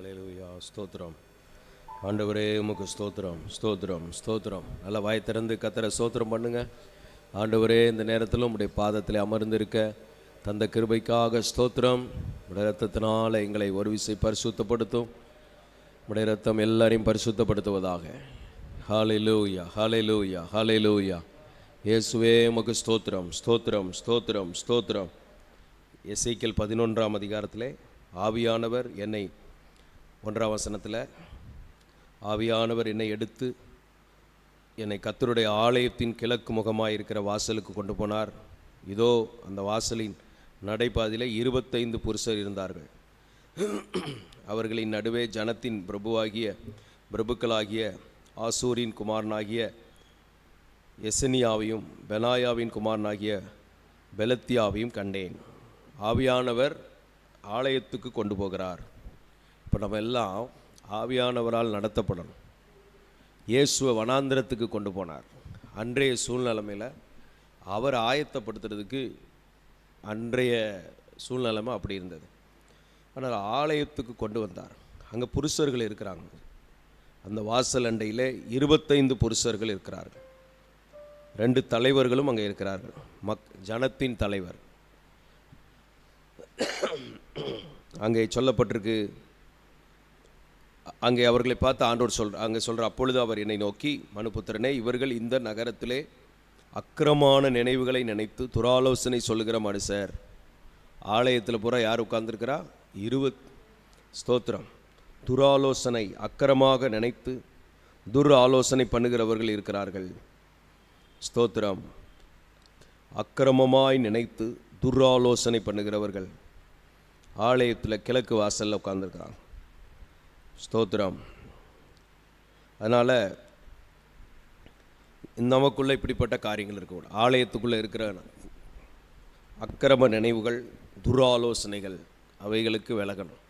ஹல்லேலூயா. ஸ்தோத்திரம் ஆண்டவரே, உமக்கு ஸ்தோத்திரம் ஸ்தோத்திரம் ஸ்தோத்திரம். நல்லா வாய் திறந்து கர்த்தரை ஸ்தோத்திரம் பண்ணுங்க. ஆண்டவரே, இந்த நேரத்தில் உம்முடைய பாதத்தில் அமர்ந்திருக்க தந்த கிருபைக்காக ஸ்தோத்திரம். உடைய இரத்தத்தினால் எங்களை ஒரு விசை பரிசுத்தப்படுத்தும். உடைய இரத்தம் எல்லாரையும் பரிசுத்தப்படுத்துவதாக. ஹல்லேலூயா ஹல்லேலூயா ஹல்லேலூயா. இயேசுவே உமக்கு ஸ்தோத்திரம் ஸ்தோத்திரம் ஸ்தோத்திரம் ஸ்தோத்திரம். எசேக்கியேல் 11ஆம் அதிகாரத்திலே ஆவியானவர் என்னை 1ஆம் வசனத்தில் ஆவியானவர் என்னை எடுத்து என்னை கர்த்தருடைய ஆலயத்தின் கிழக்கு முகமாக இருக்கிற வாசலுக்கு கொண்டு போனார். இதோ அந்த வாசலின் நடைபாதையில் 25 புருஷர் இருந்தார்கள். அவர்களின் நடுவே ஜனத்தின் பிரபுக்களாகிய ஆசூரின் குமாரனாகிய எசனியாவையும் பெனாயாவின் குமாரனாகிய பெலத்தியாவையும் கண்டேன். ஆவியானவர் ஆலயத்துக்கு கொண்டு போகிறார். இப்போ நம்ம எல்லாம் ஆவியானவரால் நடத்தப்படணும். இயேசுவை வனாந்திரத்துக்கு கொண்டு போனார். அன்றைய சூழ்நிலைமையில் அவர் ஆயத்தப்படுத்துறதுக்கு அன்றைய சூழ்நிலைமை அப்படி இருந்தது. ஆனால் ஆலயத்துக்கு கொண்டு வந்தார். அங்கே புருஷர்கள் இருக்கிறாங்க. அந்த வாசல் அண்டையில் 25 புருஷர்கள் இருக்கிறார்கள். 2 தலைவர்களும் அங்கே இருக்கிறார்கள். ஜனத்தின் தலைவர் அங்கே சொல்லப்பட்டிருக்கு. அங்கே அவர்களை பார்த்து ஆண்டவர் அங்கே சொல்கிற, அப்பொழுது அவர் என்னை நோக்கி, மனுபுத்திரனே, இவர்கள் இந்த நகரத்திலே அக்கிரமான நினைவுகளை நினைத்து துராலோசனை சொல்லுகிற மனுஷர். ஆலயத்தில் பூரா யார் உட்கார்ந்துருக்கிறா? 20 ஸ்தோத்திரம். துராலோசனை, அக்கிரமாக நினைத்து ஆலோசனை பண்ணுகிறவர்கள் இருக்கிறார்கள். ஸ்தோத்திரம். அக்கிரமமாய் நினைத்து ஆலோசனை பண்ணுகிறவர்கள் ஆலயத்தில் கிழக்கு வாசலில் உட்கார்ந்துருக்கிறாங்க. ஸ்தோத்திரம். அதனால் நமக்குள்ளே இப்படிப்பட்ட காரியங்கள் இருக்கக்கூடாது. ஆலயத்துக்குள்ளே இருக்கிற அக்கிரம நினைவுகள், துராலோசனைகள், அவைகளுக்கு விலகணும்.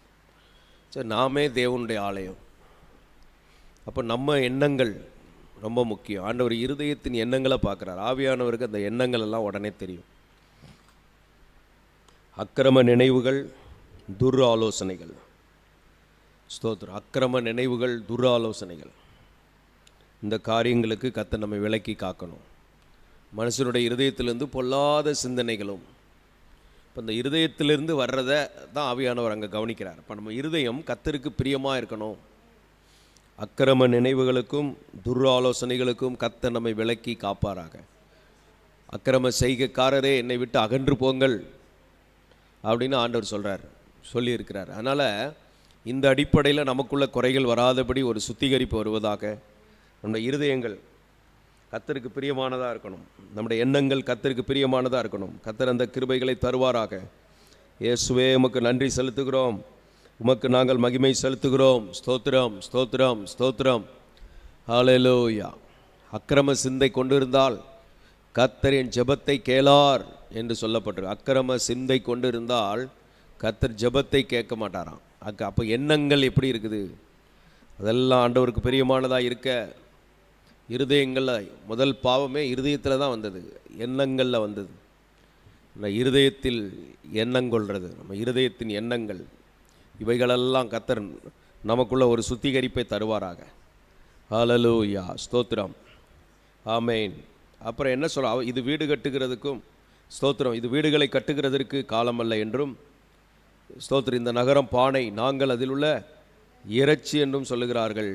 சரி, நாமே தேவனுடைய ஆலயம். அப்போ நம்ம எண்ணங்கள் ரொம்ப முக்கியம். ஆண்டவர் இருதயத்தின் எண்ணங்களை பார்க்குறார். ஆவியானவருக்கு அந்த எண்ணங்கள் எல்லாம் உடனே தெரியும். அக்கிரம நினைவுகள், ஆலோசனைகள். ஸ்தோத்திரம். அக்கிரம நினைவுகள், ஆலோசனைகள், இந்த காரியங்களுக்கு கர்த்தர் நம்மை விலக்கி காக்கணும். மனுஷனுடைய இருதயத்திலிருந்து பொல்லாத சிந்தனைகளும், இப்போ இந்த இருதயத்திலிருந்து வர்றதை தான் ஆவியானவர் அங்கே கவனிக்கிறார். இப்போ நம்ம இருதயம் கர்த்தருக்கு பிரியமாக இருக்கணும். அக்கிரம நினைவுகளுக்கும் ஆலோசனைகளுக்கும் கர்த்தர் நம்மை விலக்கி காப்பாராக. அக்கிரம செய்கைக்காரரே, என்னை விட்டு அகன்று போங்கள் அப்படின்னு ஆண்டவர் சொல்லியிருக்கிறார். அதனால் இந்த அடிப்படையில் நமக்குள்ள குறைகள் வராதபடி ஒரு சுத்திகரிப்பு வருவதாக. நம்முடைய இருதயங்கள் கர்த்தருக்கு பிரியமானதாக இருக்கணும். நம்முடைய எண்ணங்கள் கர்த்தருக்கு பிரியமானதாக இருக்கணும். கர்த்தர் அந்த கிருபைகளை தருவாராக. இயேசுவே, உமக்கு நன்றி செலுத்துகிறோம். உமக்கு நாங்கள் மகிமை செலுத்துகிறோம். ஸ்தோத்திரம் ஸ்தோத்திரம் ஸ்தோத்திரம். ஹல்லேலூயா. அக்கிரம சிந்தை கொண்டிருந்தால் கர்த்தரின் ஜெபத்தை கேளார் என்று சொல்லப்பட்டிருக்கு. அக்கிரம சிந்தை கொண்டு இருந்தால் கர்த்தர் ஜெபத்தை கேட்க மாட்டாராம். அப்போ எண்ணங்கள் எப்படி இருக்குது? அதெல்லாம் ஆண்டவருக்கு பிரியமானதாக இருக்க இருதயங்களில் முதல் பாவமே இருதயத்தில் தான் வந்தது, எண்ணங்களில் வந்தது. இருதயத்தில் எண்ணங்கொள்வது, நம்ம இருதயத்தின் எண்ணங்கள், இவைகளெல்லாம் கர்த்தர் நமக்குள்ள ஒரு சுத்திகரிப்பை தருவாராக. ஹல்லேலூயா. ஸ்தோத்திரம். ஆமேன். அப்புறம் என்ன சொல்ல, இது வீடு கட்டுகிறதுக்கும், ஸ்தோத்திரம், இது வீடுகளை கட்டுகிறதற்கு காலமல்ல என்றும், ஸ்தோத்திரம், இந்த நகரம் பானை, நாங்கள் அதில் உள்ள இறைச்சி என்றும் சொல்லுகிறார்கள்.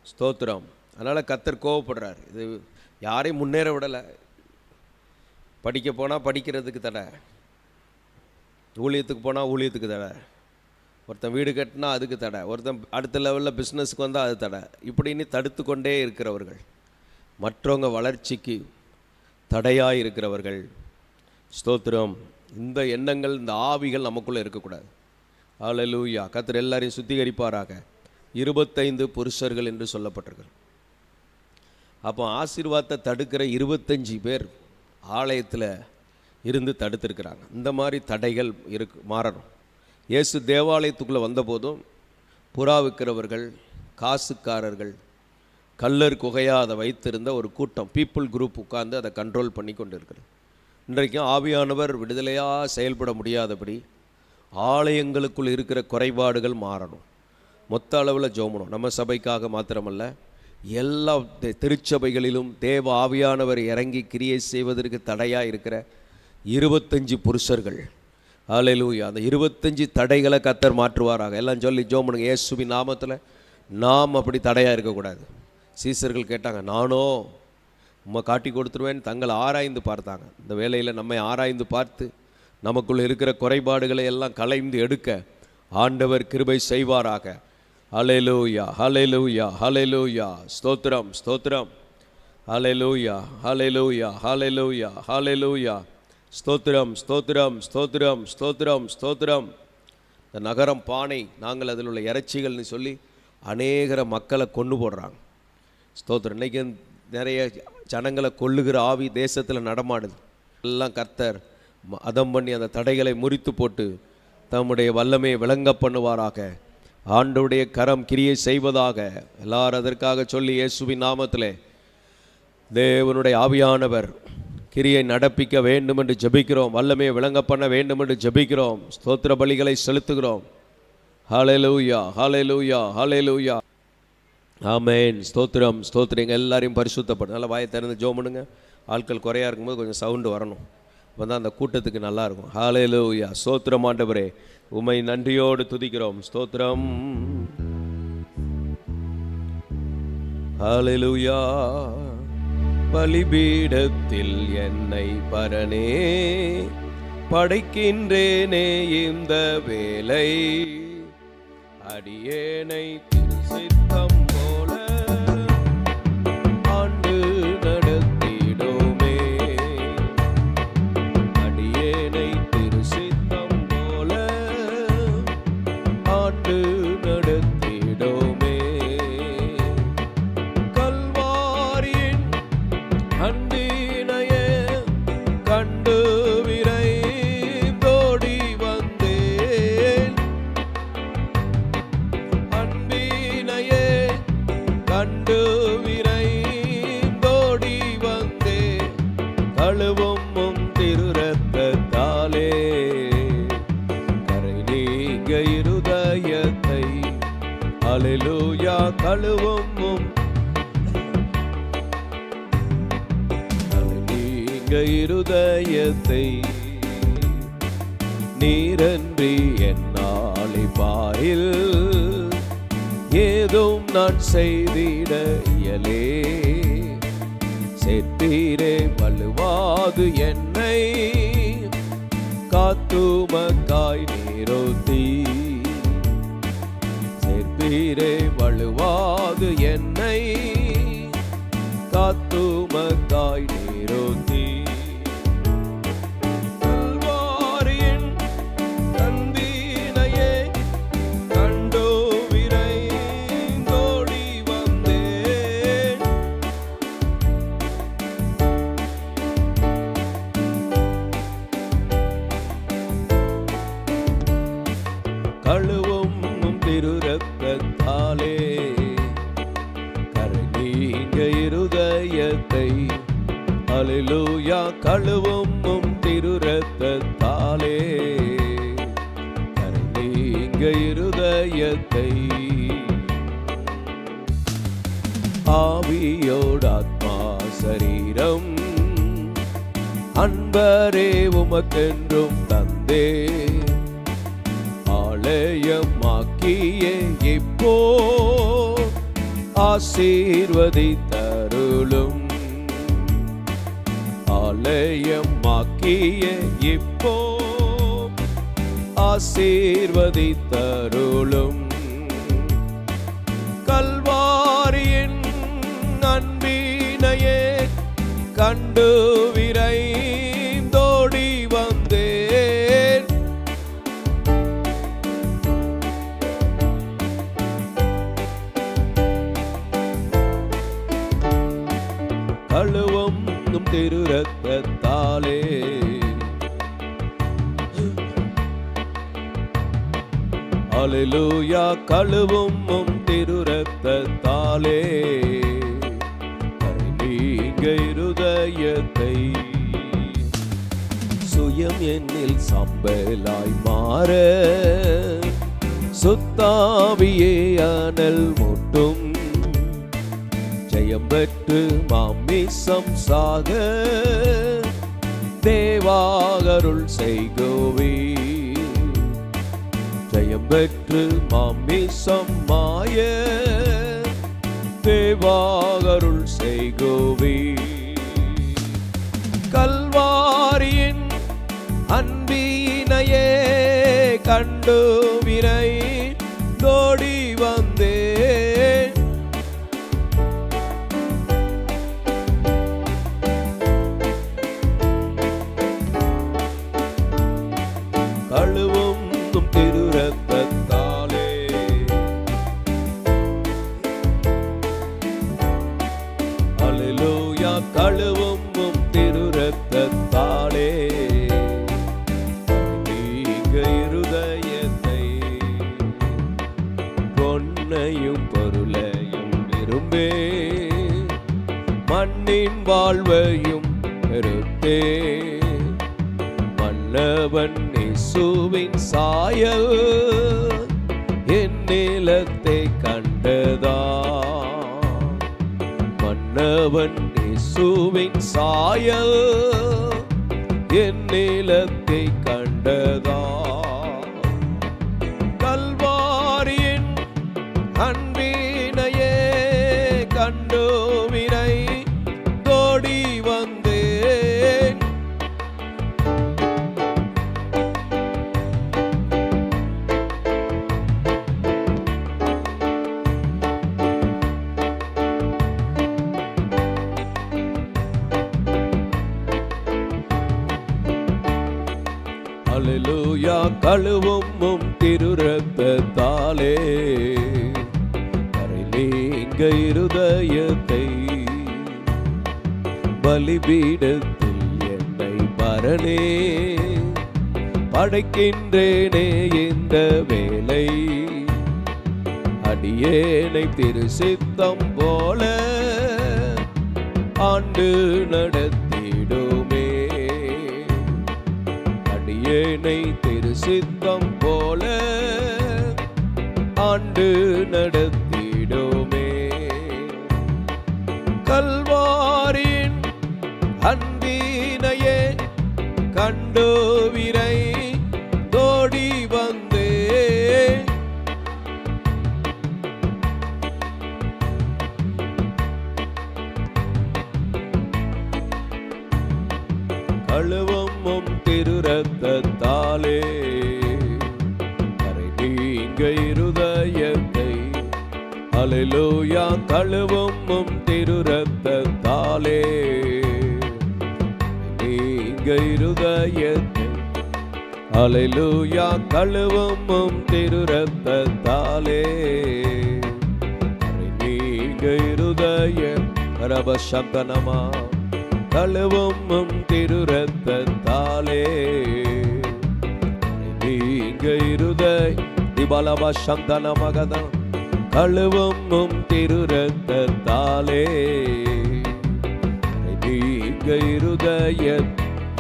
ஸ்தோத்திரம். அதனால் கர்த்தர் கோவப்படுறார். இது யாரையும் முன்னேற விடலை. படிக்க போனால் படிக்கிறதுக்கு தடை, ஊழியத்துக்கு போனால் ஊழியத்துக்கு தடை, ஒருத்தன் வீடு கட்டினா அதுக்கு தடை, ஒருத்தன் அடுத்த லெவலில் பிஸ்னஸுக்கு வந்தால் அது தடை. இப்படின்னு தடுத்து கொண்டே இருக்கிறவர்கள், மற்றவங்க வளர்ச்சிக்கு தடையாக இருக்கிறவர்கள். ஸ்தோத்திரம். இந்த எண்ணங்கள், இந்த ஆவிகள் நமக்குள்ளே இருக்கக்கூடாது. ஹல்லேலூயா. கர்த்தர் எல்லாரையும் சுத்திகரிப்பாராக. 25 புருஷர்கள் என்று சொல்லப்பட்டிருக்கு. அப்போ ஆசீர்வாதத்தை தடுக்கிற 25 பேர் ஆலயத்தில் இருந்து தடுத்திருக்கிறாங்க. இந்த மாதிரி தடைகள் மாறணும். இயேசு தேவாலயத்துக்குள்ளே வந்தபோதும் புறா விற்கிறவர்கள், காசுக்காரர்கள், கல்லர் குகையாக அதை வைத்திருந்த ஒரு கூட்டம், பீப்புள் குரூப் உட்கார்ந்து அதை கண்ட்ரோல் பண்ணி கொண்டு இருக்கிறது. இன்றைக்கும் ஆவியானவர் விடுதலையாக செயல்பட முடியாதபடி ஆலயங்களுக்குள் இருக்கிற குறைபாடுகள் மாறணும். மொத்த அளவில் ஜெபம் பண்ணுவோம். நம்ம சபைக்காக மாத்திரமல்ல, எல்லா திருச்சபைகளிலும் தேவ ஆவியானவர் இறங்கி கிரியை செய்வதற்கு தடையாக இருக்கிற 25 புருஷர்கள், ஹல்லேலூயா, அந்த 25 தடைகளை கர்த்தர் மாற்றுவாராக. எல்லாம் சொல்லி ஜெபம் பண்ணுங்க. இயேசுவின் நாமத்தில் நாம் அப்படி தடையாக இருக்கக்கூடாது. சீசர்கள் கேட்டாங்க, நானோ உம்மை காட்டி கொடுத்துருவேன். தங்களை ஆராய்ந்து பார்த்தாங்க. இந்த வேளையில் நம்மை ஆராய்ந்து பார்த்து நமக்குள் இருக்கிற குறைபாடுகளை எல்லாம் களைந்து எடுக்க ஆண்டவர் கிருபை செய்வாராக. ஹல்லேலூயா, ஹல்லேலூயா, ஹல்லேலூயா, ஸ்தோத்திரம், ஸ்தோத்திரம், ஹல்லேலூயா, ஹல்லேலூயா, ஹல்லேலூயா, ஹல்லேலூயா, ஸ்தோத்திரம், ஸ்தோத்திரம், ஸ்தோத்திரம், ஸ்தோத்திரம், ஸ்தோத்திரம். இந்த நகரம் பானை, நாங்கள் அதில் உள்ள இறைச்சிகள்னு சொல்லி அநேகர மக்களை கொண்டு போடுறாங்க. ஸ்தோத்திரம். இன்றைக்கி நிறைய ஜனங்களை கொல்லுகிற ஆவி தேசத்தில் நடமாடுது. எல்லாம் கர்த்தர் அதம் பண்ணி அந்த தடைகளை முறித்து போட்டு தம்முடைய வல்லமையை விளங்க பண்ணுவாராக. ஆண்டவருடைய கரம் கிரியை செய்வதாக. எல்லாரும் அதற்காக சொல்லி இயேசுவின் நாமத்திலே தேவனுடைய ஆவியானவர் கிரியை நடப்பிக்க வேண்டும் என்று ஜெபிக்கிறோம். வல்லமையை விளங்க பண்ண வேண்டும் என்று ஜெபிக்கிறோம். ஸ்தோத்திர பலிகளை செலுத்துகிறோம். ஹல்லேலூயா, ஹல்லேலூயா, ஹல்லேலூயா, ஆமென். ஸ்தோத்திரம், ஸ்தோத்திரம். எங்கள் எல்லாரையும் பரிசுத்தப்படும். நல்லா வாயை திறந்து ஜெபம் பண்ணுங்க. ஆட்கள் குறையாக இருக்கும்போது கொஞ்சம் சவுண்டு வரணும். அப்போ தான் அந்த கூட்டத்துக்கு நல்லாயிருக்கும். ஹல்லேலூயா, ஸ்தோத்திரம். ஆண்டவரே உம்மை நன்றியோடு துதிக்கிறோம். ஸ்தோத்திரம். ஹல்லேலூயா. பலிபீடத்தில் என்னை பரனே படைக்கின்றேனே இந்த வேலை, அடியேனை திருசித்தம் போல ஆண்டு நடத்திடுமே, அடியேனை திருசித்தம் போல ஆண்டு நடத்திடுமே. கல்வாரியின் அன்பினையே கண்டு விரைந்தோடி வந்தேன், அன்பினையே கண்டு விரைந்தோடி வந்தேன். கழுவும் திருரத்தத்தாலே கரை நீங்க இருதயத்தை, ஹல்லேலூயா, கழுவும் இருதயத்தை, நீரன்றி என்னாலி பாரில் ஏதும் நான் செய்திட இயலே, செத்தீரே வலுவாது என்னை காத்துமக்காய் நீரோத்தி, செத்தீரே வலுவாது என்னை காத்துமக்காய் நீரோத்தி. கழுவும் திருரத்தத்தாலே கரை நீங்க இருதயத்தை, ஹல்லேலூயா, கழுவும் திருரத்தத்தாலே கரை நீங்க இருதயத்தை. ஆவியோடு ஆத்மா சரீரம் அன்பரே உமக்கென்றும் தந்தே, ஆலயமாக்கியே இப்போ ஆசீர்வதித்தருளும், ஆலயமாக்கியே இப்போ ஆசீர்வதித்தருளும். கல்வாரியின் அன்பினையே கண்டு விரைந்தோடி வந்தேன், கழுவும் திருரத்தத்தாலே ஹல்லேலூயா, கழுவும் திருரத்தத்தாலே கரை நீங்க இருதயத்தை. சுயம் என்னில் சம்பலாய் மாற சுத்தாவியே அனல் மூட்டும், ஜெயம் பெற்று மாமிசம் சாக தேவாகருள் செய்கோவே. ஜெயம் பெற்று மாமிசம் மாய தேவாகருள் செய்கோவே. கல்வாரியின் அன்பினையே கண்டு விரை தோடி வந்தேன். கழுவும் திரு ரத்தத்தாலே அல்லேலூயா, கழுவும் திரு ரத்தத்தாலே நீங்க இருதயத்தை பொன்னையும் பொருளையும் விரும்பே மண்ணின் வாழ்வையும் பெருத்தே. மன்னவன் இயேசுவின் சாயல் என் நிலத்தை கண்டதா. மன்னவன் இயேசுவின் சாயல் என் நிலத்தை கண்டதா. கல்வாரியின் அன்பினையே கண்டு விரை தோடி வந்தேன். அல்லேலூயா, கழுவும் திரு ரத்தத்தாலே கரை நீங்க இருதயத்தை பலிபீடத்தில் என்னை பரணே படைக்கின்றேனே இந்த வேலை. அடியேனை திரு சித்தம் போல ஆண்டு நடத்திடுமே. அடியேனை திரு சித்தம் போல ஆண்டு நடத்திடுமே. கல்வாரியின் அன்பினையே கண்டு விரை தோடி வந்தே. கழுவும் திரு ரத்தத்தாலே கரை நீங்க இருதயத்தை. அல்லேலூயா, கழுவும் திரு ரத்தத்தாலே நீங்க இருதயத்தை. அல்லேலூயா, கழுவும் திரு ரத்தத்தாலே கரை நீங்க இருதயம். ரபசங்கனமா, கழுவும் திரு ரத்தத்தாலே நீங்க இருதய. திபலப சந்தன மகதம், கழுவும் திரு ரத்தத்தாலே நீங்க இருதய.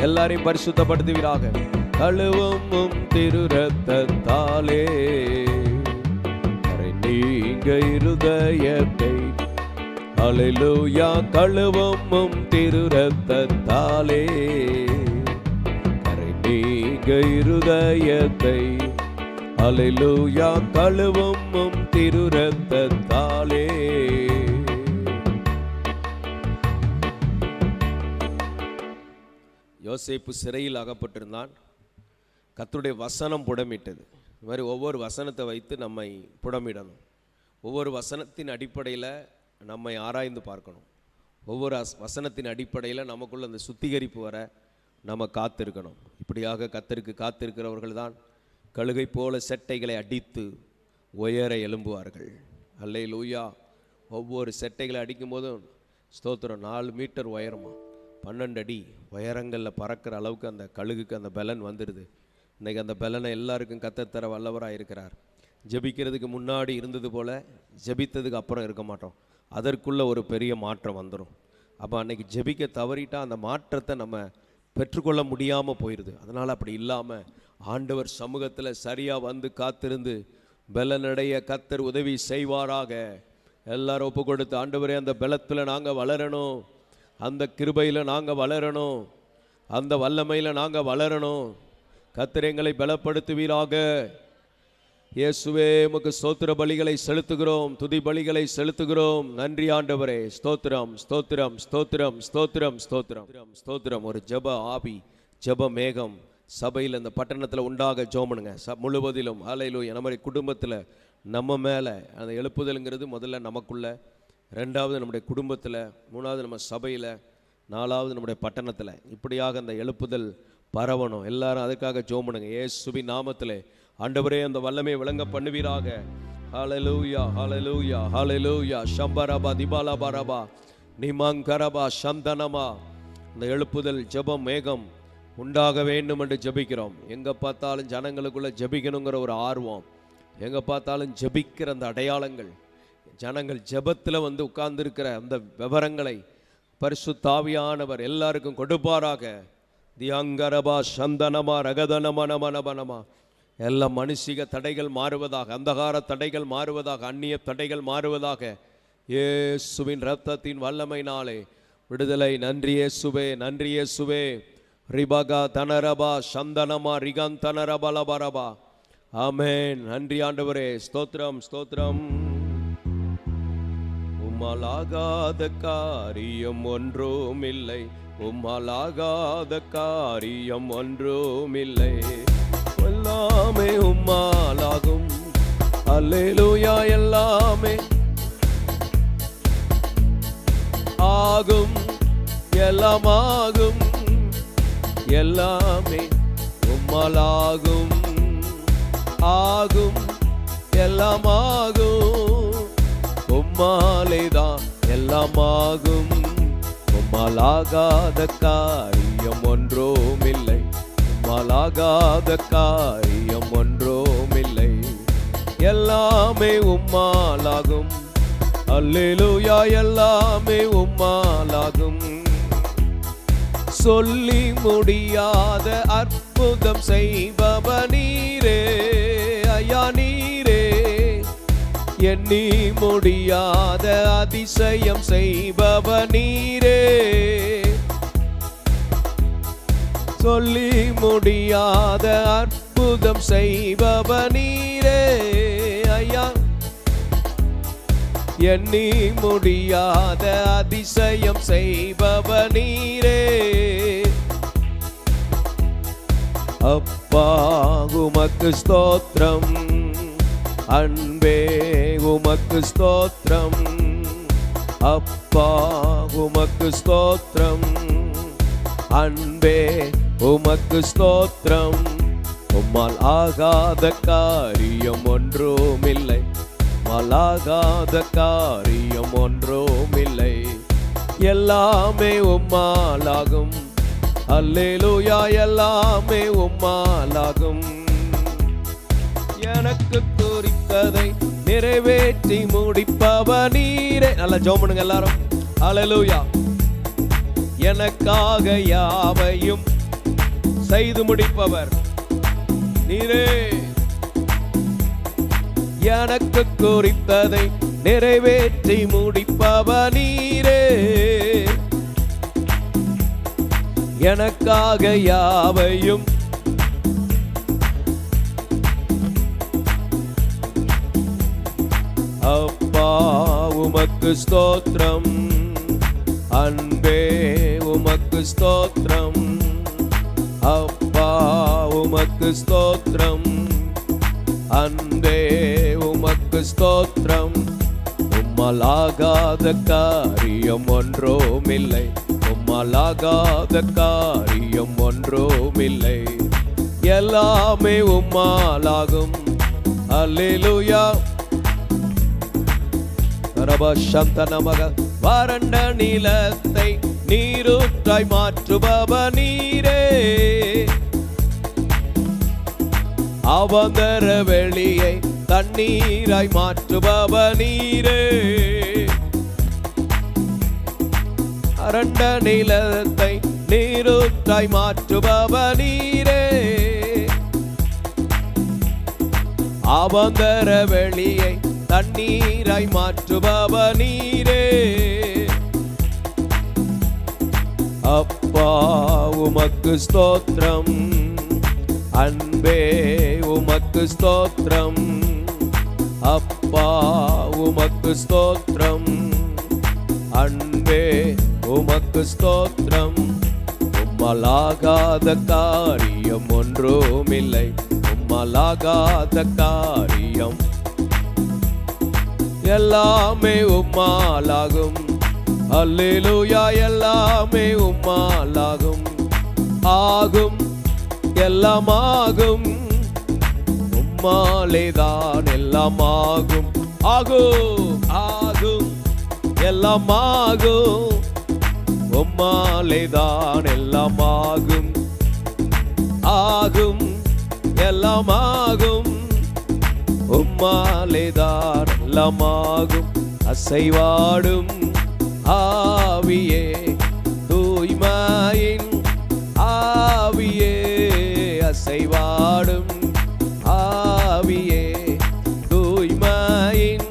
எல்லாரையும் பரிசுத்தப்படுத்துவீராக. கழுவும் திரு ரத்தத்தாலே நீங்க இருதயத்தை. அல்லேலூயா, கழுவும் திரு ரத்தத்தாலே கரை நீங்க இருதயத்தை. அல்லேலூயா, கழுவும் திரு ரத்தத்தாலே. யோசேப்பு சிறையில் அகப்பட்டிருந்தான். கர்த்தருடைய வசனம் புடமிட்டது. இது மாதிரி ஒவ்வொரு வசனத்தை வைத்து நம்மை புடமிடணும். ஒவ்வொரு வசனத்தின் அடிப்படையில் நம்மை ஆராய்ந்து பார்க்கணும். ஒவ்வொரு வசனத்தின் அடிப்படையில் நமக்குள்ள அந்த சுத்திகரிப்பு வர நம்ம காத்திருக்கணும். இப்படியாக கர்த்தருக்கு காத்திருக்கிறவர்கள் தான் கழுகை போல செட்டைகளை அடித்து உயர எழும்புவார்கள். அல்லேலூயா. ஒவ்வொரு செட்டைகளை அடிக்கும் போதும் ஸ்தோத்திரம் 4 மீட்டர் உயரமா 12 அடி உயரங்களில் பறக்கிற அளவுக்கு அந்த கழுகுக்கு அந்த பலன் வந்துடுது. இன்றைக்கி அந்த பலனை எல்லாருக்கும் கத்தத்தர வல்லவராக இருக்கிறார். ஜெபிக்கிறதுக்கு முன்னாடி இருந்தது போல் ஜெபித்ததுக்கு அப்புறம் இருக்க மாட்டோம். அதற்குள்ளே ஒரு பெரிய மாற்றம் வந்துடும். அப்போ அன்றைக்கி ஜெபிக்க தவறிட்டால் அந்த மாற்றத்தை நம்ம பெற்றுக்கொள்ள முடியாமல் போயிடுது. அதனால் அப்படி இல்லாமல் ஆண்டவர் சமூகத்தில் சரியாக வந்து காத்திருந்து பலனடைய கர்த்தர் உதவி செய்வாராக. எல்லாரும் ஒப்பு கொடுத்து, ஆண்டவரே அந்த பலத்தில் நாங்கள் வளரணும், அந்த கிருபையில் நாங்கள் வளரணும், அந்த வல்லமையில் நாங்கள் வளரணும். கர்த்தர் எங்களை பலப்படுத்துவீராக. இயேசுவே உமக்கு ஸ்தோத்திர பலிகளை செலுத்துகிறோம், துதி பலிகளை செலுத்துகிறோம். நன்றி ஆண்டவரே. ஸ்தோத்திரம் ஸ்தோத்திரம் ஸ்தோத்திரம் ஸ்தோத்திரம் ஸ்தோத்திரம் ஸ்தோத்திரம். ஒரு ஜெப ஆவி, ஜெப மேகம் சபையில் இந்த பட்டணத்தில் உண்டாக ஜோமனுங்க முழுவதிலும். ஹல்லேலூயா. நம்ம குடும்பத்தில் நம்ம மேலே அந்த எழுப்புதலுங்கிறது முதல்ல நமக்குள்ள, ரெண்டாவது நம்முடைய குடும்பத்தில், மூணாவது நம்ம சபையில், நாலாவது நம்முடைய பட்டணத்தில். இப்படியாக அந்த எழுப்புதல் பரவணும். எல்லாரும் அதுக்காக ஜோமனுங்க. இயேசுவின் நாமத்திலே ஆண்டவரே அந்த வல்லமை விளங்க பண்ணுவீராக. ஹல்லேலூயா ஹல்லேலூயா ஹல்லேலூயா. ஷம்பரபா திபாலபரபா நிமங்கரபா சந்தனமா. இந்த எழுப்புதல் ஜெபம் மேகம் உண்டாக வேண்டும் என்று ஜெபிக்கிறோம். எங்கே பார்த்தாலும் ஜனங்களுக்குள்ள ஜெபிக்கணுங்கிற ஒரு ஆர்வம், எங்கே பார்த்தாலும் ஜெபிக்கிற அந்த அடையாளங்கள், ஜனங்கள் ஜெபத்தில் உட்கார்ந்துருக்கிற அந்த விவரங்களை பரிசுத்த ஆவியானவர் எல்லாருக்கும் கொடுப்பாராக. தியங்கரபா சந்தனமா ரகதனமனமனமனமா. எல்லா மனுஷிக தடைகள் மாறுவதாக, அந்தகார தடைகள் மாறுவதாக, அந்நிய தடைகள் மாறுவதாக. இயேசுவின் இரத்தத்தின் வல்லமையினாலே விடுதலை. நன்றி இயேசுவே, நன்றி இயேசுவே. ரிபகா தனரபா சந்தனமா ரிகன் தனரபலபரபா. ஆமென். நன்றி ஆண்டவரே. ஸ்தோத்திரம் ஸ்தோத்திரம். உம்மாலாகாத காரியம் ஒன்றும் இல்லை, உம்மாலாகாத காரியம் ஒன்றும் இல்லை. எல்லாமே உம்மாலாகும். அல்லேலூயா. எல்லாமே ஆகும், எல்லாமாகும், எல்லாமே உம்மாலாகும். ஆகும், எல்லாமாகும், உம்மாலேதான் எல்லாமாகும். உம்மாலாகாத காரியம் ஒன்றும் இல்லை, உம்மாலாகாத காரியம் ஒன்றும் இல்லை. எல்லாமே உம்மாலாகும். அல்லேலூயா. எல்லாமே உம்மாலாகும். சொல்லி முடியாத அற்புதம் செய்பவ நீரே ஐயா நீரே. எண்ணி முடியாத அதிசயம் செய்பவ நீரே. சொல்லி முடியாத அற்புதம் செய்பவ நீரே ஐயா. எண்ணி முடியாத அதிசயம் செய்பவ நீரே. அப்பா உமக்கு ஸ்தோத்திரம், அன்பே உமக்கு ஸ்தோத்திரம். அப்பா உமக்கு ஸ்தோத்திரம், அன்பே உமக்கு ஸ்தோத்திரம். உம்மால் ஆகாத காரியம் ஒன்றும் இல்லை, உம்மாலாகாத காரியம் ஒன்றும் இல்லை. எல்லாமே உம்மாலாகும். அல்லேலூயா. எல்லாமே உம்மாலாகும். எனக்கு குறித்ததை நிறைவேற்றி முடிப்பவ நீரே. நல்லா ஜெபம் பண்ணுங்க எல்லாரும். அல்லேலூயா. எனக்காக யாவையும் செய்து முடிப்பவர் நீரே. எனக்கு குறித்ததை நிறைவேற்றி முடிப்பவ நீரே. எனக்காக யாவையும் அப்பா உமக்கு ஸ்தோத்திரம், அன்பே உமக்கு ஸ்தோத்திரம். அப்பா உமக்கு ஸ்தோத்திரம், அன்பே உமக்கு ஸ்தோத்திரம். உம்மாலாகாத காரியம் ஒன்றும் இல்லை, உம்மாலாகாத காரியம் ஒன்றும் இல்லை. எல்லாமே உம்மாலாகும். அல்லேலூயா. சந்தனமக. வறண்ட நிலத்தை நீரூற்றாய் மாற்றுபவ நீரே. அவந்தர வெளியை தண்ணீராய் மாற்றுபவ நீரே. அரண்ட நிலத்தை நீரூற்றாய் மாற்றுபவ நீரே. அவந்தர வெளியை தண்ணீராய் மாற்றுபவ நீரே. அப்பா உமக்கு ஸ்தோத்திரம், அன்பே உமக்கு ஸ்தோத்திரம். அப்பா உமக்கு ஸ்தோத்திரம், அன்பே உமக்கு ஸ்தோத்திரம். உம்மலாகாத காரியம் ஒன்றுமில்லை, உம்மலாகாத காரியம் எல்லாமே உம்மாலாகும். அல்லேலூயா, எல்லாமே உம்மாலாகும். ஆகும், எல்லாம் ஆகும், உம்மாலேதான் எல்லாம் ஆகும். ஆகும், ஆகும், எல்லாம் ஆகும், உம்மாலேதான் எல்லாம் ஆகும். ஆகும், எல்லாம் ஆகும், உம்மாலேதான் எல்லாம் ஆகும். அசைவாடும் ஆவியே, தூய்மையின் ஆவியே, அசைவாடும் ஆவியே, தூய்மையின்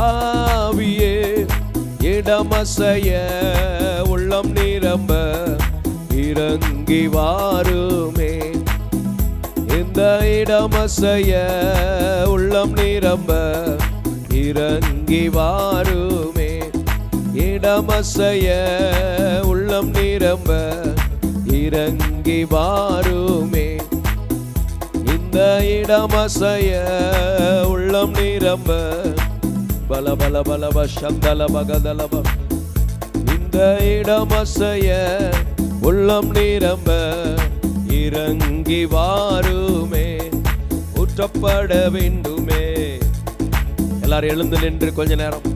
ஆவியே, இடமசைய உள்ளம் நிரம்ப இறங்கி வாருமே. இந்த இடமசைய உள்ளம் நிரம்ப இறங்கி வாருமே. இடமசைய உள்ளம் நிரம்ப இறங்கி வாருமே. இந்த இடமசைய உள்ளம் நிரம்ப பல பல பலப சந்தல பகதலப. இந்த இடமசைய உள்ளம் நிரம்ப இறங்கி வாருமே. ஊற்றப்பட வேண்டுமே. எல்லாரும் எழுந்து நின்று கொஞ்ச நேரம்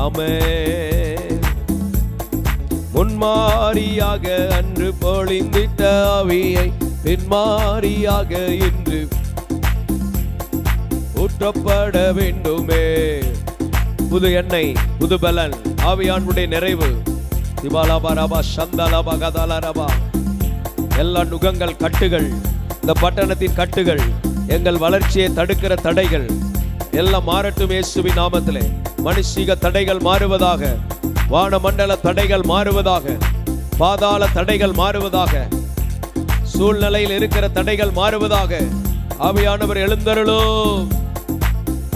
ஆமென். முன்மாரியாக அன்று பொழிந்திட்ட ஆவியை பின்மாரியாக இன்று ஊற்றப்பட வேண்டுமே. புது எண்ணெய், புது பலன், ஆவியானுடைய நிறைவு. திபாலாபரபா சந்தலபா கதலரபா. எல்லா நுகங்கள், கட்டுகள், இந்த பட்டணத்தின் கட்டுகள், எங்கள் வளர்ச்சியை தடுக்கிற தடைகள் எல்லாம் மாறட்டும் இயேசுவின் நாமத்திலே. மனுஷிக தடைகள் மாறுவதாக, வானமண்டல தடைகள் மாறுவதாக, பாதாள தடைகள் மாறுவதாக, சூழ்நிலையில் இருக்கிற தடைகள் மாறுவதாக. ஆவியானவர் எழுந்தருளும்.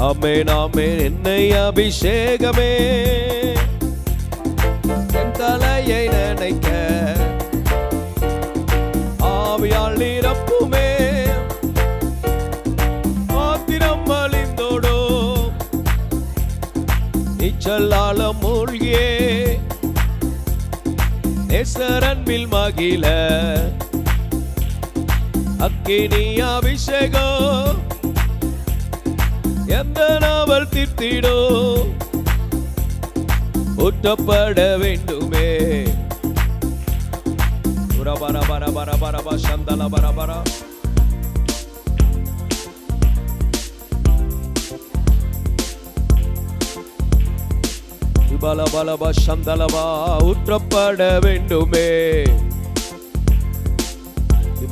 ஆமென், ஆமென். என்னை அபிஷேகமே, என் தலையை நினைக்க ஆவியால் நிரப்புமே. ஆத்திரம் அழிந்தோடோ நீச்சலால மூழ்கியே நேசரன்பில் மகிழ அக்கினி அபிஷேகம் எந்த நாவல் தீர்த்திடோ ஊற்றப்பட வேண்டுமே. பர பர பர பர பர சந்தல பர பர. பல பல ப சந்தலவா ஊற்றப்பட வேண்டுமே.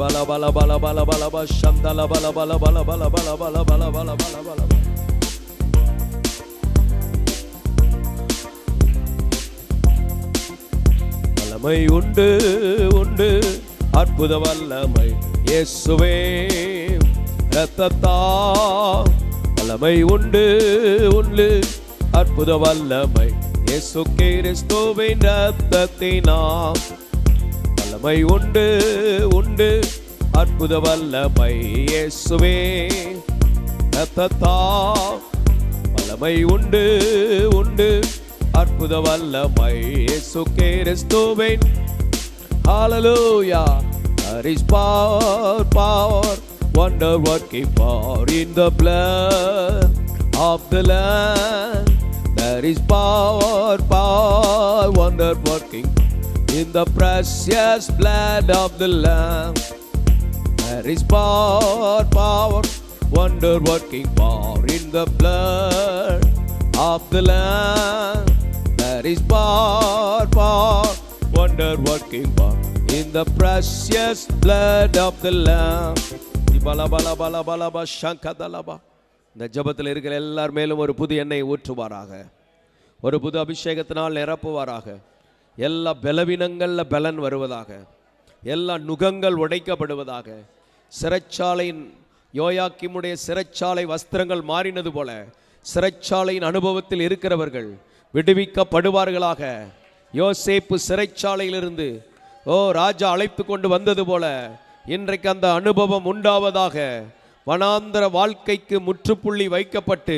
பல பல பல பல பல ப சந்தல பல பல பல பல பல பல பல பல பல பல. வல்லமை உண்டு உண்டு, அற்புத வல்லமை இயேசுவே இரத்தத்தா. வல்லமை உண்டு உண்டு, அற்புத வல்லமை இயேசு கிறிஸ்துவின் இரத்தத்தினால். வல்லமை உண்டு உண்டு, அற்புத வல்லமை இயேசுவே இரத்தத்தால். வல்லமை உண்டு உண்டு, அற்புத வல்லமை இயேசு கிறிஸ்துவின். Hallelujah. There is power, power, wonder working power in the blood of the Lamb. There is power, power, wonder working in the precious blood of the Lamb. There is power, power, wonder working power in the blood of the Lamb. There is power, power, wonder working power in the precious blood of the Lamb. Bala bala bala bala ba shankadalaba. இந்த ஜெபத்தில் இருக்கிற எல்லார் மேலும் ஒரு புது எண்ணெய் ஊற்றுவாராக, ஒரு புது அபிஷேகத்தினால் நிரப்புவாராக. எல்லா பலவீனங்களில் பலன் வருவதாக, எல்லா நுகங்கள் உடைக்கப்படுவதாக. சிறைச்சாலையின் யோயாக்கிமுடைய சிறைச்சாலை வஸ்திரங்கள் மாறினது போல சிறைச்சாலையின் அனுபவத்தில் இருக்கிறவர்கள் விடுவிக்கப்படுவார்களாக. யோசேப்பு சிறைச்சாலையிலிருந்து ராஜா அழைத்து கொண்டு வந்தது போல இன்றைக்கு அந்த அனுபவம் உண்டாவதாக. வனாந்தர வாழ்க்கைக்கு முற்றுப்புள்ளி வைக்கப்பட்டு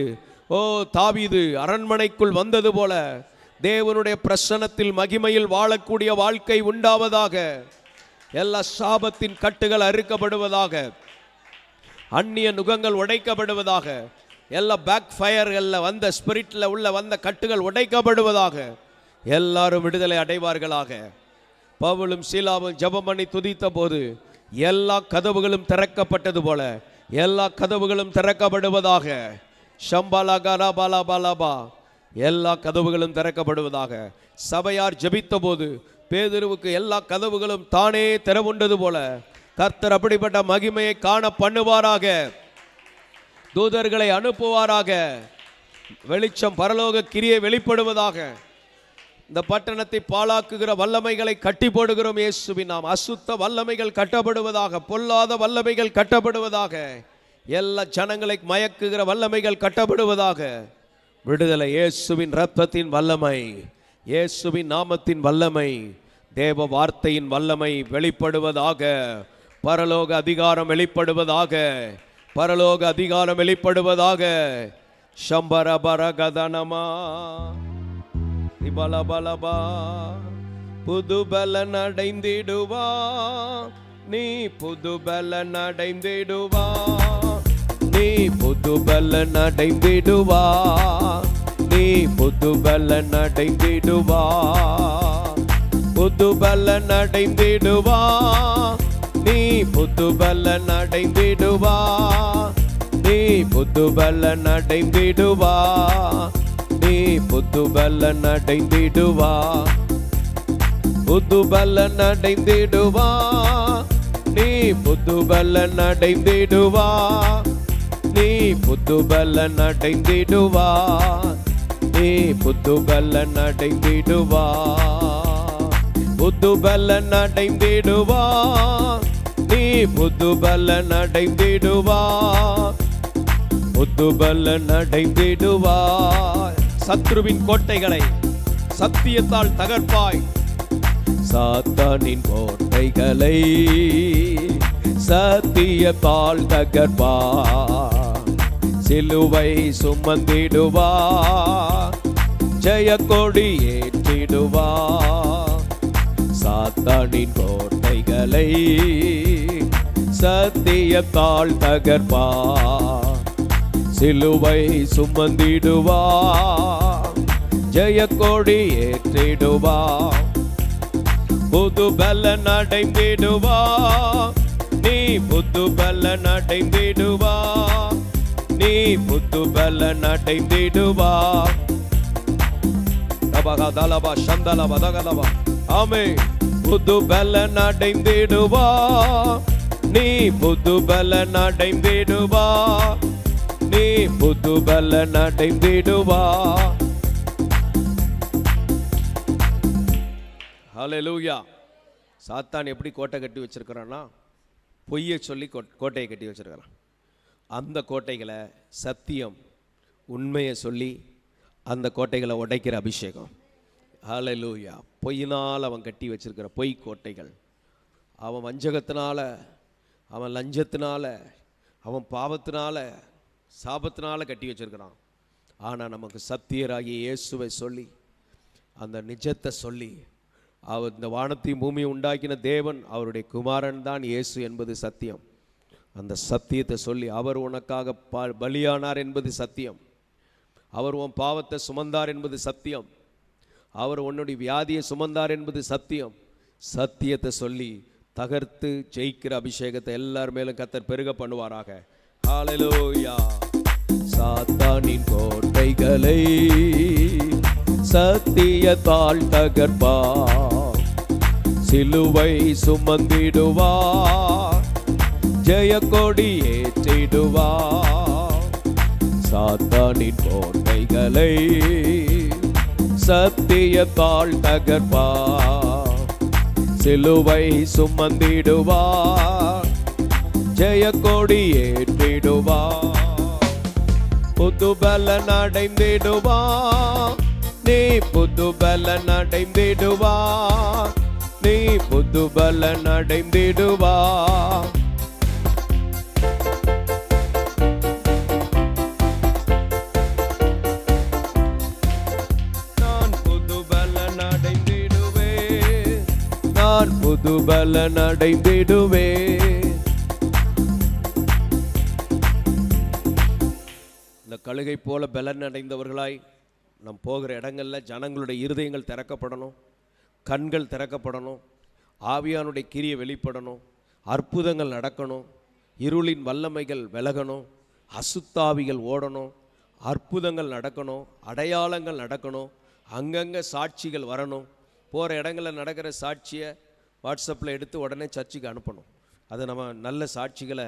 தாவீது அரண்மனைக்குள் வந்தது போல தேவனுடைய பிரசன்னத்தில் மகிமையில் வாழக்கூடிய வாழ்க்கை உண்டாவதாக. எல்லா சாபத்தின் கட்டுகள் அறுக்கப்படுவதாக, அந்நிய நுகங்கள் உடைக்கப்படுவதாக, எல்லா பேக் ஃபயர்களில் வந்த ஸ்பிரிட்டில் உள்ள வந்த கட்டுகள் உடைக்கப்படுவதாக. எல்லாரும் விடுதலை அடைவார்களாக. பவுலும் சீலாவும் ஜெபம் பண்ணி துதித்த போது எல்லா கதவுகளும் திறக்கப்பட்டது போல எல்லா கதவுகளும் திறக்கப்படுவதாக. ஷம்பாலாகாலாபாலாபாலாபா, எல்லா கதவுகளும் திறக்கப்படுவதாக. சபையார் ஜெபித்த போது பேதுருவுக்கு எல்லா கதவுகளும் தானே திறவுண்டது போல கர்த்தர் அப்படிப்பட்ட மகிமையை காண பண்ணுவாராக. தூதர்களை அனுப்புவாராக. வெளிச்சம் பரலோக கிரியை வெளிப்படுவதாக. இந்த பட்டணத்தை பாழாக்குகிற வல்லமைகளை கட்டி போடுகிறோம் இயேசுவின் நாம். அசுத்த வல்லமைகள் கட்டப்படுவதாக, பொல்லாத வல்லமைகள் கட்டப்படுவதாக, எல்லா ஜனங்களை மயக்குகிற வல்லமைகள் கட்டப்படுவதாக. விடுதலை இயேசுவின் இரத்தத்தின் வல்லமை, இயேசுவின் நாமத்தின் வல்லமை, தேவ வார்த்தையின் வல்லமை வெளிப்படுவதாக. பரலோக அதிகாரம் வெளிப்படுவதாக, பரலோக அதிகாரம் வெளிப்படுவதாக. ஷம்பரபரகதனமா பலபலபா, புது பலன் அடைந்திடுவா, நீ புது பலன் அடைந்திடுவா, நீ புது பலன் அடைந்திடுவா, நீ புது பலன் அடைந்திடுவா, புது பலன் அடைந்திடுவா, நீ புது பலன் அடைந்திடுவா, நீ புது பலன் அடைந்திடுவா, நீ புது பலன் அடைந்திடுவா, புது பலன் அடைந்திடுவா, நீ புது பலன் அடைந்திடுவா, நீ புது பலன் அடைந்திடுவா, நீ புது பலன் அடைந்திடுவா, புது பலன் அடைந்திடுவா, நீ புது பலன் அடைந்திடுவா, புது பலன் அடைந்திடுவா. சத்ருவின் கோட்டைகளை சத்தியத்தால் தகர்ப்பாய். சாத்தானின் கோட்டைகளை சத்தியத்தால் தகர்ப்பா. சிலுவை சுமந்திடுவா, ஜெய கொடி ஏற்றிடுவா. சாத்தானின் கோட்டைகளை சத்தியத்தால் தகர்ப்பா. சிலுவை சுமந்திடுவா, ஜெய கொடி ஏற்றிடுவா. புது பலன் அடைந்திடுவா, நீ புது பலன் அடைந்திடுவா, நீ புது பலன் அடைந்திடுவா. தபகதலபா சந்தலபா தகலபா. ஆமே. புது பலன் அடைந்திடுவா, நீ புது பலன் அடைந்திடுவா, நீ புது பலன் அடைந்திடுவா. ஹல்லேலூயா. சாத்தான் எப்படி கோட்டை கட்டி வச்சிருக்கிறான்னா, பொய்யை சொல்லி கோட்டையை கட்டி வச்சிருக்கிறான். அந்த கோட்டைகளை சத்தியம் உண்மையை சொல்லி அந்த கோட்டைகளை உடைக்கிற அபிஷேகம். ஹல்லேலூயா. பொய்யினால் அவன் கட்டி வச்சிருக்கிற பொய் கோட்டைகள், அவன் வஞ்சகத்தினால, அவன் லஞ்சத்தினால, அவன் பாவத்தினால, சாபத்தினால கட்டி வச்சிருக்கிறான். ஆனால் நமக்கு சத்தியராகிய இயேசுவை சொல்லி, அந்த நிஜத்தை சொல்லி, அவர் இந்த வானத்தையும் பூமியை உண்டாக்கின தேவன், அவருடைய குமாரன் தான் இயேசு என்பது சத்தியம். அந்த சத்தியத்தை சொல்லி, அவர் உனக்காக பலியானார் என்பது சத்தியம், அவர் உன் பாவத்தை சுமந்தார் என்பது சத்தியம், அவர் உன்னுடைய வியாதியை சுமந்தார் என்பது சத்தியம். சத்தியத்தை சொல்லி தகர்த்து ஜெயிக்கிற அபிஷேகத்தை எல்லார் மேலும் கர்த்தர் பெருக பண்ணுவாராக. ஹல்லேலூயா. சாத்தானின் கோட்டைகளை சத்தியத்தால் தகர்ப்பா. சிலுவை சுமந்திடுவா, ஜெய கொடி ஏற்றிடுவா. சாத்தானின் கோட்டைகளை சத்தியத்தால் தகர்ப்பார். சிலுவை சுமந்திடுவார், ஜெய கொடி ஏற்றிடுவார். புது பலன் அடைந்திடுவார், நீ புது பலன் அடைந்திடுவார், நீ புது பலன் அடைந்திடுவார். நான் புது பலன் அடைந்திடுவேன், நான் புது பலன் அடைந்திடுவேன். இந்த கழுகை போல பலன் அடைந்தவர்களாய் நம் போகிற இடங்களில் ஜனங்களுடைய இருதயங்கள் திறக்கப்படணும், கண்கள் திறக்கப்படணும், ஆவியானுடைய கிரியை வெளிப்படணும், அற்புதங்கள் நடக்கணும், இருளின் வல்லமைகள் விலகணும், அசுத்தாவிகள் ஓடணும், அற்புதங்கள் நடக்கணும், அடையாளங்கள் நடக்கணும், அங்கங்கே சாட்சிகள் வரணும். போகிற இடங்களில் நடக்கிற சாட்சியை வாட்ஸ்அப்பில் எடுத்து உடனே சர்ச்சுக்கு அனுப்பணும். அதை நம்ம நல்ல சாட்சிகளை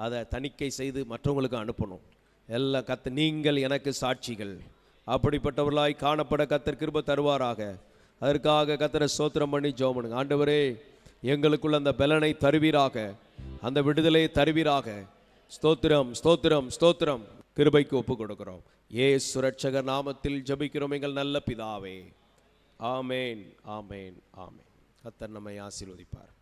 அதை தணிக்கை செய்து மற்றவங்களுக்கு அனுப்பணும். எல்லாம் நீங்கள் எனக்கு சாட்சிகள். அப்படிப்பட்டவர்களாய் காணப்பட கர்த்தர் கிருபை தருவாராக. அதற்காக கர்த்தரை ஸ்தோத்திரம் பண்ணி ஜெபம் பண்ணுங்க. ஆண்டவரே, எங்களுக்குள்ள அந்த பலனை தருவீராக, அந்த விடுதலையை தருவீராக. ஸ்தோத்திரம் ஸ்தோத்திரம் ஸ்தோத்திரம். கிருபைக்கு ஒப்பு கொடுக்கிறோம். இயேசு இரட்சகர் நாமத்தில் ஜெபிக்கிறோம் எங்கள் நல்ல பிதாவே. ஆமேன் ஆமேன் ஆமேன். கர்த்தர் நம்மை ஆசீர்வதிப்பார்.